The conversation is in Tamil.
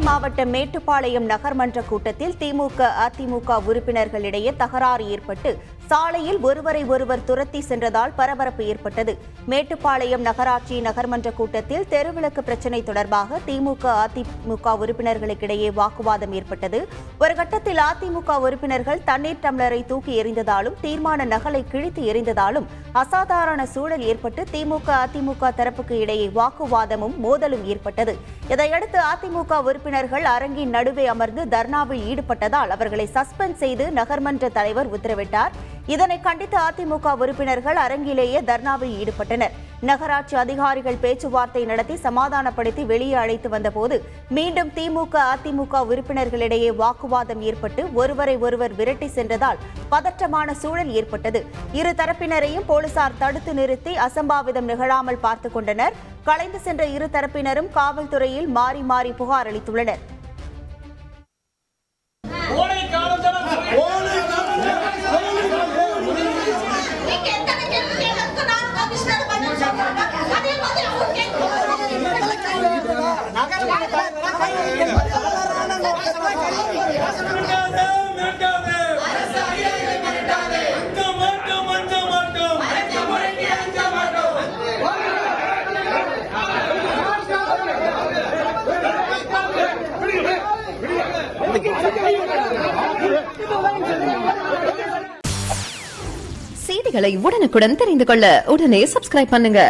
மாவட்டம் மேட்டுப்பாளையம் நகர்மன்ற கூட்டத்தில் திமுக அதிமுக உறுப்பினர்களிடையே தகராறு ஏற்பட்டு சாலையில் ஒருவரை ஒருவர் துரத்தி சென்றதால் பரபரப்பு ஏற்பட்டது. மேட்டுப்பாளையம் நகராட்சி நகர்மன்ற கூட்டத்தில் தெருவிளக்கு பிரச்சினை தொடர்பாக திமுக அதிமுக உறுப்பினர்களுக்கிடையே வாக்குவாதம் ஏற்பட்டது. ஒரு கட்டத்தில் அதிமுக உறுப்பினர்கள் தண்ணீர் டம்ளரை தூக்கி எறிந்ததாலும் தீர்மான நகலை கிழித்து எறிந்ததாலும் அசாதாரண சூழல் ஏற்பட்டு திமுக அதிமுக தரப்புக்கு இடையே வாக்குவாதமும் மோதலும் ஏற்பட்டது. இதையடுத்து அதிமுக உறுப்பினர்கள் அரங்கின் நடுவே அமர்ந்து தர்ணாவில் ஈடுபட்டதால் அவர்களை சஸ்பெண்ட் செய்து நகர்மன்ற தலைவர் உத்தரவிட்டார். இதனை கண்டித்து அதிமுக உறுப்பினர்கள் அரங்கிலேயே தர்ணாவில் ஈடுபட்டனர். நகராட்சி அதிகாரிகள் பேச்சுவார்த்தை நடத்தி சமாதானப்படுத்தி வெளியே அழைத்து வந்தபோது மீண்டும் திமுக அதிமுக உறுப்பினர்களிடையே வாக்குவாதம் ஏற்பட்டு ஒருவரை ஒருவர் விரட்டி சென்றதால் பதற்றமான சூழல் ஏற்பட்டது. இரு தரப்பினரையும் போலீசார் தடுத்து நிறுத்தி அசம்பாவிதம் நிகழாமல் பார்த்துக் கொண்டனர். கலைந்து சென்ற இரு தரப்பினரும் காவல்துறையில் மாறி மாறி புகார் அளித்துள்ளனர். செய்திகளை உடனுக்குடன் தெரிந்து கொள்ள உடனே சப்ஸ்கிரைப் பண்ணுங்க.